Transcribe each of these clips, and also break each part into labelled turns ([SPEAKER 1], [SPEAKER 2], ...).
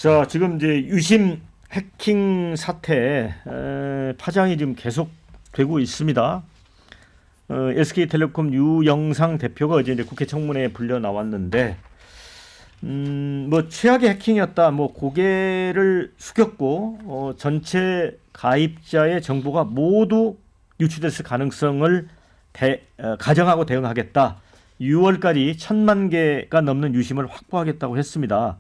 [SPEAKER 1] 자, 지금 이제 유심 해킹 사태 파장이 지금 계속되고 있습니다. SK텔레콤 유영상 대표가 어제 이제 국회 청문회에 불려 나왔는데, 뭐 최악의 해킹이었다, 뭐 고개를 숙였고, 전체 가입자의 정보가 모두 유출됐을 가능성을 가정하고 대응하겠다. 6월까지 1,000만 개가 넘는 유심을 확보하겠다고 했습니다.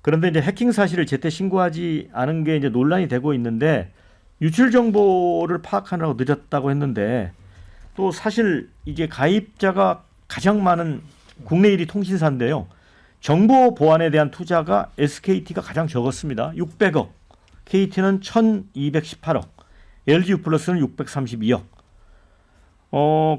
[SPEAKER 1] 그런데 이제 해킹 사실을 제때 신고하지 않은 게 이제 논란이 되고 있는데, 유출 정보를 파악하느라고 늦었다고 했는데, 또 사실 이게 가입자가 가장 많은 국내 1위 통신사인데요. 정보 보안에 대한 투자가 SKT가 가장 적었습니다. 600억, KT는 1,218억, LG유플러스는 632억.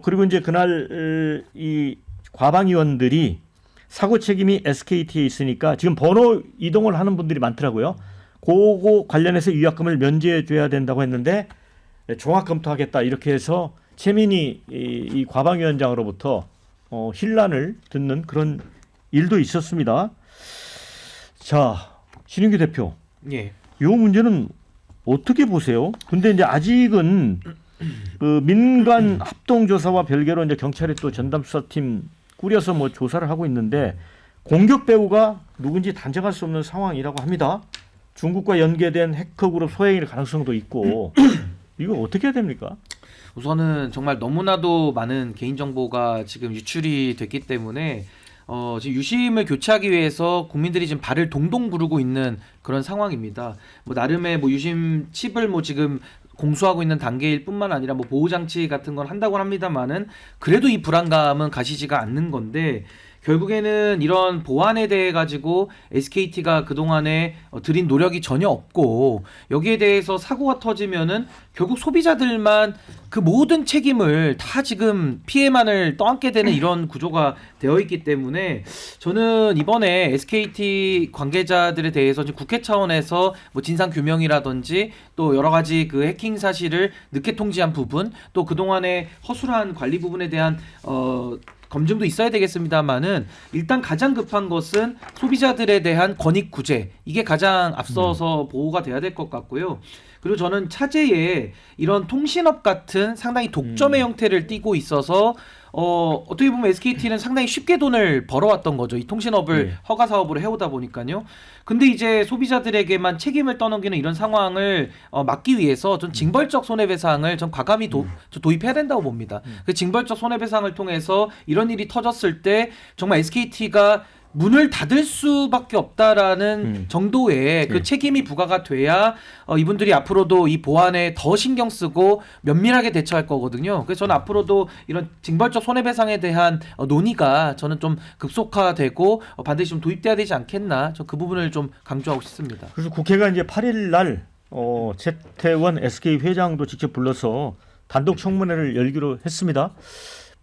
[SPEAKER 1] 그리고 이제 그날 이 과방위원들이 사고 책임이 SKT에 있으니까 지금 번호 이동을 하는 분들이 많더라고요. 그거 관련해서 위약금을 면제해 줘야 된다고 했는데 종합 검토하겠다 이렇게 해서 최민희 이 과방위원장으로부터 hir난을 듣는 그런 일도 있었습니다. 자, 신인규 대표,
[SPEAKER 2] 예.
[SPEAKER 1] 이 문제는 어떻게 보세요? 근데 이제 아직은 그 민간 합동조사와 별개로 이제 경찰이 또 전담수사팀 꾸려서 뭐 조사를 하고 있는데, 공격 배후가 누군지 단정할 수 없는 상황이라고 합니다. 중국과 연계된 해커그룹 소행일 가능성도 있고, 이거 어떻게 해야 됩니까?
[SPEAKER 2] 우선은 정말 너무나도 많은 개인정보가 지금 유출이 됐기 때문에 지금 유심을 교체하기 위해서 국민들이 지금 발을 동동 구르고 있는 그런 상황입니다. 뭐 나름의 뭐 유심 칩을 뭐 지금 공수하고 있는 단계일 뿐만 아니라 뭐 보호장치 같은 건 한다고 합니다만은 그래도 이 불안감은 가시지가 않는 건데, 결국에는 이런 보안에 대해 가지고 SKT가 그동안에 들인 노력이 전혀 없고, 여기에 대해서 사고가 터지면은 결국 소비자들만 그 모든 책임을 다 지금 피해만을 떠안게 되는 이런 구조가 되어 있기 때문에, 저는 이번에 SKT 관계자들에 대해서 지금 국회 차원에서 뭐 진상 규명이라든지 또 여러 가지 그 해킹 사실을 늦게 통지한 부분, 또 그동안의 허술한 관리 부분에 대한 검증도 있어야 되겠습니다만은, 일단 가장 급한 것은 소비자들에 대한 권익 구제, 이게 가장 앞서서 보호가 돼야 될 것 같고요. 그리고 저는 차제에 이런 통신업 같은 상당히 독점의 형태를 띠고 있어서 어떻게 보면 SKT는 상당히 쉽게 돈을 벌어왔던 거죠. 이 통신업을 허가 사업으로 해오다 보니까요. 근데 이제 소비자들에게만 책임을 떠넘기는 이런 상황을 막기 위해서 전 징벌적 손해배상을 전 과감히 도입해야 된다고 봅니다. 그 징벌적 손해배상을 통해서 이런 일이 터졌을 때 정말 SKT가 문을 닫을 수밖에 없다라는 정도의 그 책임이 부과가 돼야 이분들이 앞으로도 이 보안에 더 신경 쓰고 면밀하게 대처할 거거든요. 그래서 저는 앞으로도 이런 징벌적 손해배상에 대한 논의가 저는 좀 급속화되고 반드시 좀 도입돼야 되지 않겠나, 저 그 부분을 좀 강조하고 싶습니다.
[SPEAKER 1] 그래서 국회가 이제 8일 날 최태원 SK 회장도 직접 불러서 단독 청문회를 열기로 했습니다.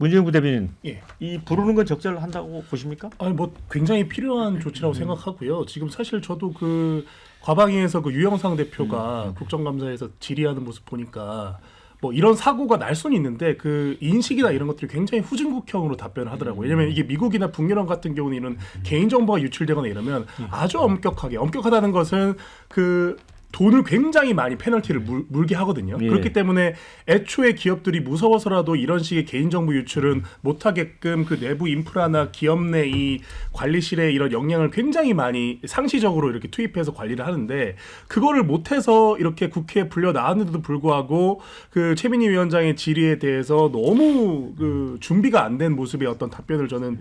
[SPEAKER 1] 문재인 부대변인,
[SPEAKER 3] 예.
[SPEAKER 1] 이 부르는 건 적절한다고 보십니까?
[SPEAKER 3] 아니 뭐 굉장히 필요한 조치라고 생각하고요. 지금 사실 저도 그 과방위에서 그 유영상 대표가 국정감사에서 질의하는 모습 보니까 뭐 이런 사고가 날 수는 있는데 그 인식이나 이런 것들이 굉장히 후진국형으로 답변을 하더라고요. 왜냐면 이게 미국이나 북유럽 같은 경우는 이런 개인정보가 유출되거나 이러면 아주 엄격하다는 것은 그 돈을 굉장히 많이 페널티를 물게 하거든요.
[SPEAKER 1] 예.
[SPEAKER 3] 그렇기 때문에 애초에 기업들이 무서워서라도 이런 식의 개인정보 유출은 못하게끔 그 내부 인프라나 기업 내 이 관리실의 이런 역량을 굉장히 많이 상시적으로 이렇게 투입해서 관리를 하는데, 그거를 못해서 이렇게 국회에 불려 나왔는데도 불구하고 그 최민희 위원장의 질의에 대해서 너무 그 준비가 안 된 모습의 어떤 답변을 저는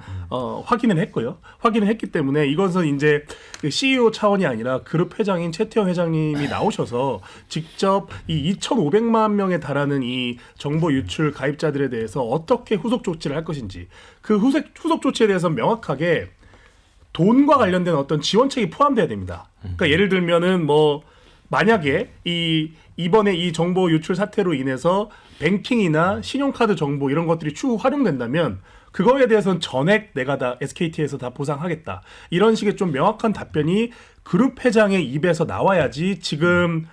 [SPEAKER 3] 확인을 했고요. 확인을 했기 때문에 이것은 이제 CEO 차원이 아니라 그룹 회장인 최태원 회장님 이 나오셔서 직접 이 2,500만 명에 달하는 이 정보 유출 가입자들에 대해서 어떻게 후속 조치를 할 것인지, 그 후속 조치에 대해서 명확하게 돈과 관련된 어떤 지원책이 포함돼야 됩니다. 그러니까 예를 들면은 뭐 만약에 이번에 이 정보 유출 사태로 인해서 뱅킹이나 신용카드 정보 이런 것들이 추후 활용된다면 그거에 대해서는 전액 내가 다 SKT에서 다 보상하겠다, 이런 식의 좀 명확한 답변이 그룹 회장의 입에서 나와야지 지금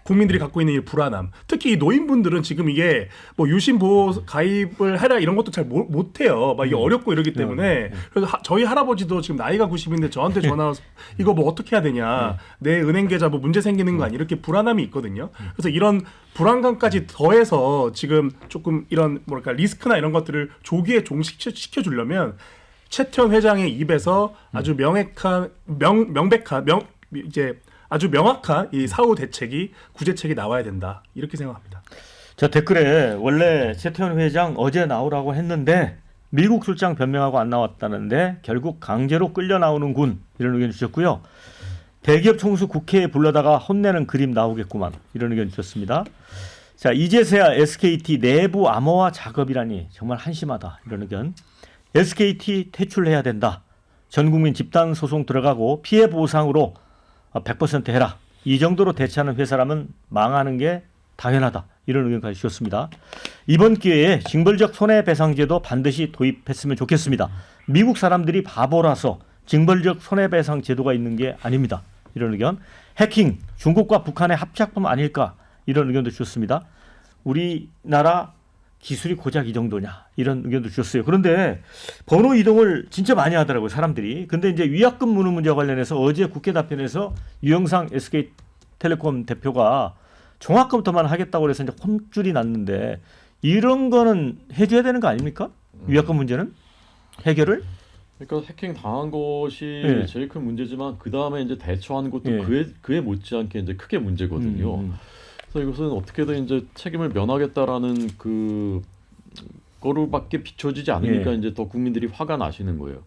[SPEAKER 3] 국민들이 갖고 있는 이 불안함, 특히 이 노인분들은 지금 이게 뭐 유심 보호 가입을 해라 이런 것도 잘 못해요. 막 이게 어렵고 이러기 때문에 그래서 저희 할아버지도 지금 나이가 90인데 저한테 전화 와서 이거 뭐 어떻게 해야 되냐, 내 은행 계좌 뭐 문제 생기는 거 아니, 이렇게 불안함이 있거든요. 그래서 이런 불안감까지 더해서 지금 조금 이런 뭐랄까 리스크나 이런 것들을 조기에 종식시켜 주려면 최태원 회장의 입에서 아주 명백한 이제 아주 명확한 이 사후 대책이 구제책이 나와야 된다, 이렇게 생각합니다.
[SPEAKER 1] 자, 댓글에 원래 최태원 회장 어제 나오라고 했는데 미국 출장 변명하고 안 나왔다는데 결국 강제로 끌려 나오는군, 이런 의견 주셨고요. 대기업 총수 국회에 불러다가 혼내는 그림 나오겠구만, 이런 의견 주셨습니다. 자, 이제서야 SKT 내부 암호화 작업이라니 정말 한심하다, 이런 의견. SKT 퇴출해야 된다. 전 국민 집단 소송 들어가고 피해 보상으로 100% 해라. 이 정도로 대처하는 회사라면 망하는 게 당연하다, 이런 의견까지 주셨습니다. 이번 기회에 징벌적 손해배상제도 반드시 도입했으면 좋겠습니다. 미국 사람들이 바보라서 징벌적 손해배상 제도가 있는 게 아닙니다, 이런 의견. 해킹, 중국과 북한의 합작품 아닐까, 이런 의견도 주셨습니다. 우리나라 기술이 고작 이 정도냐, 이런 의견도 주셨어요. 그런데 번호 이동을 진짜 많이 하더라고요, 사람들이. 근데 이제 위약금 무는 문제와 관련해서 어제 국회 답변에서 유영상 SK텔레콤 대표가 종합검토만 하겠다고 그래서 이제 혼쭐이 났는데, 이런 거는 해줘야 되는 거 아닙니까? 위약금 문제는 해결을?
[SPEAKER 4] 그러니까 해킹 당한 것이
[SPEAKER 1] 네.
[SPEAKER 4] 제일 큰 문제지만 그 다음에 이제 대처하는 것도
[SPEAKER 1] 네.
[SPEAKER 4] 그에 못지않게 이제 크게 문제거든요. 그래서 이것은 어떻게든 이제 책임을 면하겠다라는 그 거로밖에 비춰지지 않으니까
[SPEAKER 1] 예.
[SPEAKER 4] 이제 더 국민들이 화가 나시는 거예요.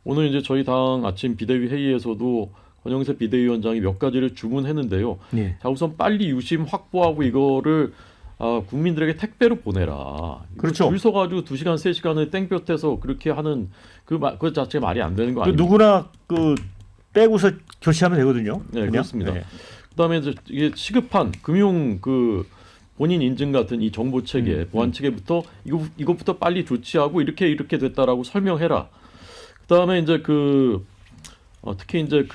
[SPEAKER 4] 오늘 이제 저희 당 아침 비대위 회의에서도 권영세 비대위원장이 몇 가지를 주문했는데요.
[SPEAKER 1] 예.
[SPEAKER 4] 자, 우선 빨리 유심 확보하고 이거를 국민들에게 택배로 보내라.
[SPEAKER 1] 그렇죠.
[SPEAKER 4] 줄 서가지고 2시간, 3시간을 땡볕에서 그렇게 하는 그 자체가 말이 안 되는 거 아니에요?
[SPEAKER 1] 누구나 그 빼고서 교체하면 되거든요.
[SPEAKER 4] 네,
[SPEAKER 1] 그냥?
[SPEAKER 4] 그렇습니다.
[SPEAKER 1] 네.
[SPEAKER 4] 그다음에 이제 이게 시급한 금융 그 본인 인증 같은 이 정보 체계, 보안 체계부터 이것부터 빨리 조치하고 이렇게 됐다라고 설명해라. 그다음에 이제 특히 이제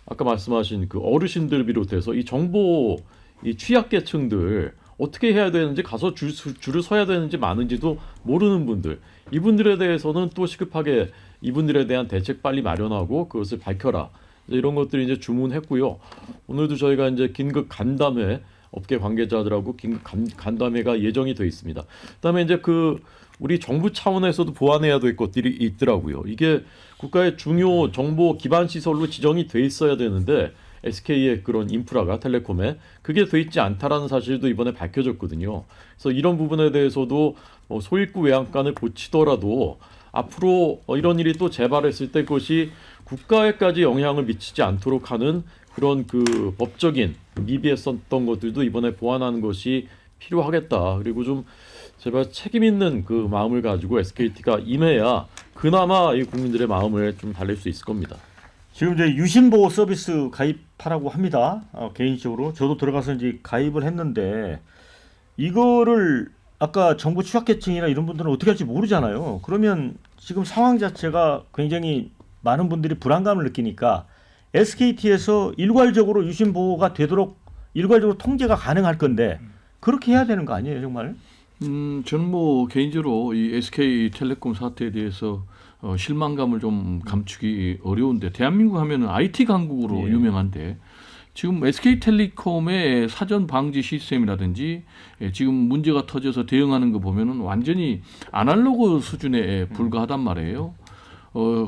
[SPEAKER 4] 아까 말씀하신 그 어르신들 비롯해서 이 정보 이 취약계층들 어떻게 해야 되는지, 가서 줄을 서야 되는지 마는지도 모르는 분들, 이분들에 대해서는 또 시급하게 이분들에 대한 대책 빨리 마련하고 그것을 밝혀라. 이런 것들이 이제 주문했고요. 오늘도 저희가 이제 긴급 간담회, 업계 관계자들하고 긴급 간담회가 예정이 돼 있습니다. 그다음에 이제 우리 정부 차원에서도 보완해야 될 것들이 있더라고요. 이게 국가의 중요 정보 기반 시설로 지정이 돼 있어야 되는데 SK의 그런 인프라가 텔레콤에 그게 돼 있지 않다라는 사실도 이번에 밝혀졌거든요. 그래서 이런 부분에 대해서도 소일구 외양간을 고치더라도 앞으로 이런 일이 또 재발했을 때 그것이 국가에까지 영향을 미치지 않도록 하는 그런 법적인 미비했었던 것들도 이번에 보완하는 것이 필요하겠다. 그리고 좀 제발 책임 있는 마음을 가지고 SKT가 임해야 그나마 이 국민들의 마음을 좀 달랠 수 있을 겁니다.
[SPEAKER 1] 지금 이제 유심보호 서비스 가입하라고 합니다. 개인적으로 저도 들어가서 이제 가입을 했는데, 이거를 아까 정부 취약계층이나 이런 분들은 어떻게 할지 모르잖아요. 그러면 지금 상황 자체가 굉장히 많은 분들이 불안감을 느끼니까 SKT에서 일괄적으로 유심보호가 되도록 일괄적으로 통제가 가능할 건데, 그렇게 해야 되는 거 아니에요, 정말?
[SPEAKER 5] 저는 뭐 개인적으로 이 SK텔레콤 사태에 대해서 실망감을 좀 감추기 어려운데, 대한민국 하면은 IT 강국으로
[SPEAKER 1] 예.
[SPEAKER 5] 유명한데 지금 SK텔레콤의 사전 방지 시스템이라든지 지금 문제가 터져서 대응하는 거 보면은 완전히 아날로그 수준에 불과하단 말이에요.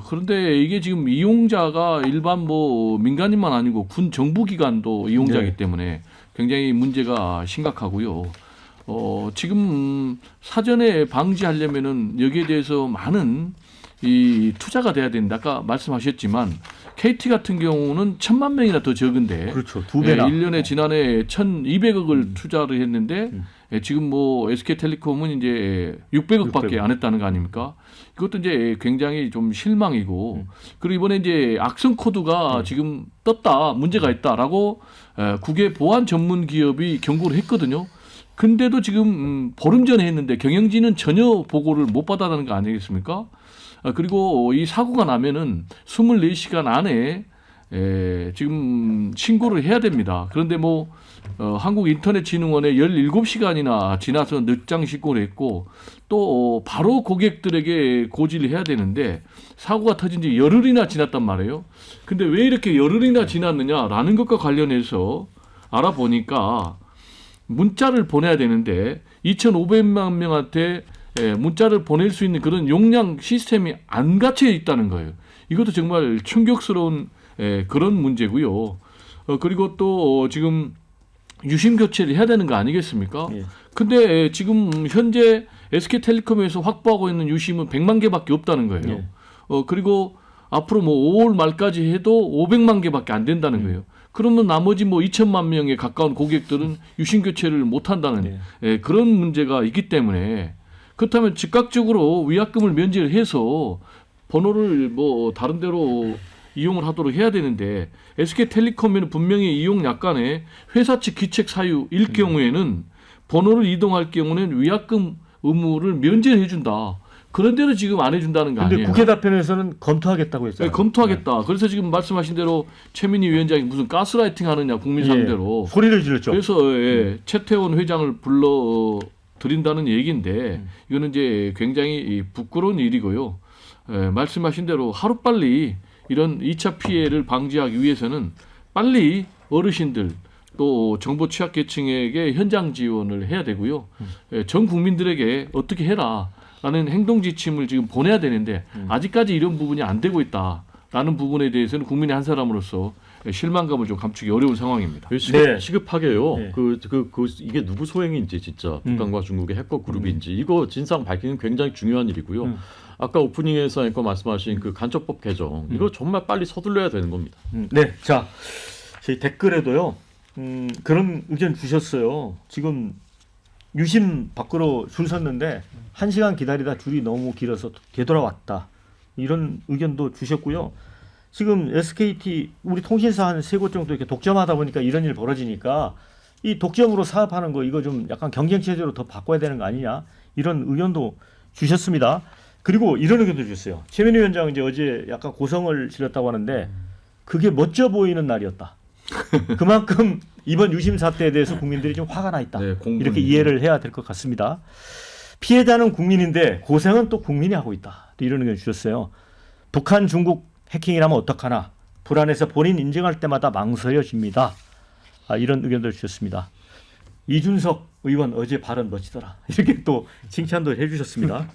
[SPEAKER 5] 그런데 이게 지금 이용자가 일반 뭐 민간인만 아니고 군 정부기관도 이용자이기
[SPEAKER 1] 네.
[SPEAKER 5] 때문에 굉장히 문제가 심각하고요. 지금 사전에 방지하려면은 여기에 대해서 많은 이 투자가 돼야 되는데, 아까 말씀하셨지만 KT 같은 경우는 1,000만 명이나 더 적은데,
[SPEAKER 1] 그렇죠. 2배나.
[SPEAKER 5] 1년에 지난해 1,200억을 투자를 했는데 지금 뭐 SK텔레콤은 이제 600억밖에
[SPEAKER 1] 600억.
[SPEAKER 5] 안 했다는 거 아닙니까? 이것도 이제 굉장히 좀 실망이고, 그리고 이번에 이제 악성 코드가 지금 떴다, 문제가 있다라고 국외 보안 전문 기업이 경고를 했거든요. 근데도 지금 보름 전에 했는데 경영진은 전혀 보고를 못 받았다는 거 아니겠습니까? 그리고 이 사고가 나면은 24시간 안에 지금 신고를 해야 됩니다. 그런데 뭐 한국인터넷진흥원에 17시간이나 지나서 늦장 신고를 했고 또 바로 고객들에게 고지를 해야 되는데 사고가 터진 지 열흘이나 지났단 말이에요. 근데 왜 이렇게 열흘이나 지났느냐라는 것과 관련해서 알아보니까 문자를 보내야 되는데 2,500만 명한테 문자를 보낼 수 있는 그런 용량 시스템이 안 갖춰 있다는 거예요. 이것도 정말 충격스러운 그런 문제고요. 그리고 또 지금 유심 교체를 해야 되는 거 아니겠습니까?
[SPEAKER 1] 예.
[SPEAKER 5] 근데 지금 현재 SK텔레콤에서 확보하고 있는 유심은 100만 개밖에 없다는 거예요.
[SPEAKER 1] 예.
[SPEAKER 5] 그리고 앞으로 뭐 5월 말까지 해도 500만 개밖에 안 된다는 거예요. 그러면 나머지 뭐 2천만 명에 가까운 고객들은 유심 교체를 못 한다는 그런 문제가 있기 때문에 그렇다면 즉각적으로 위약금을 면제를 해서 번호를 뭐 다른 데로 이용을 하도록 해야 되는데 SK텔레콤에는 분명히 이용 약관에 회사 측 기책 사유일 경우에는 번호를 이동할 경우는 위약금 의무를 면제해 준다. 그런데도 지금 안 해준다는 거
[SPEAKER 1] 근데
[SPEAKER 5] 아니에요?
[SPEAKER 1] 국회 답변에서는 검토하겠다고 했잖아요.
[SPEAKER 5] 네, 검토하겠다. 그래서 지금 말씀하신 대로 최민희 위원장이 무슨 가스라이팅 하느냐 국민 상대로.
[SPEAKER 1] 소리를 질렀죠.
[SPEAKER 5] 그래서 최태원 회장을 불러 드린다는 얘기인데 이거는 이제 굉장히 부끄러운 일이고요. 말씀하신 대로 하루빨리 이런 2차 피해를 방지하기 위해서는 빨리 어르신들 또 정보 취약계층에게 현장 지원을 해야 되고요. 전 국민들에게 어떻게 해라라는 행동 지침을 지금 보내야 되는데 아직까지 이런 부분이 안 되고 있다라는 부분에 대해서는 국민의 한 사람으로서 실망감을 좀 감추기 어려운 상황입니다.
[SPEAKER 1] 네.
[SPEAKER 4] 시급하게요.
[SPEAKER 1] 네.
[SPEAKER 4] 이게 누구 소행인지 진짜 북한과 중국의 해커 그룹인지 이거 진상 밝히는 굉장히 중요한 일이고요. 아까 오프닝에서 앵커 말씀하신 그 간첩법 개정 이거 정말 빨리 서둘러야 되는 겁니다.
[SPEAKER 1] 네, 자 저희 댓글에도요 그런 의견 주셨어요. 지금 유심 밖으로 줄 섰는데 1시간 기다리다 줄이 너무 길어서 되돌아왔다. 이런 의견도 주셨고요. 지금 SKT 우리 통신사 한 3곳 정도 이렇게 독점하다 보니까 이런 일 벌어지니까 이 독점으로 사업하는 거 이거 좀 약간 경쟁 체제로 더 바꿔야 되는 거 아니냐 이런 의견도 주셨습니다. 그리고 이런 의견도 주셨어요. 최민희 위원장 이제 어제 약간 고성을 지렸다고 하는데 그게 멋져 보이는 날이었다. 그만큼 이번 유심 사태에 대해서 국민들이 좀 화가 나 있다.
[SPEAKER 4] 네, 공분이.
[SPEAKER 1] 이렇게 이해를 해야 될 것 같습니다. 피해자는 국민인데 고생은 또 국민이 하고 있다. 이런 의견 주셨어요. 북한, 중국 해킹이라면 어떡하나. 불안해서 본인 인증할 때마다 망설여집니다. 이런 의견도 주셨습니다. 이준석 의원 어제 발언 멋지더라. 이렇게 또 칭찬도 해주셨습니다.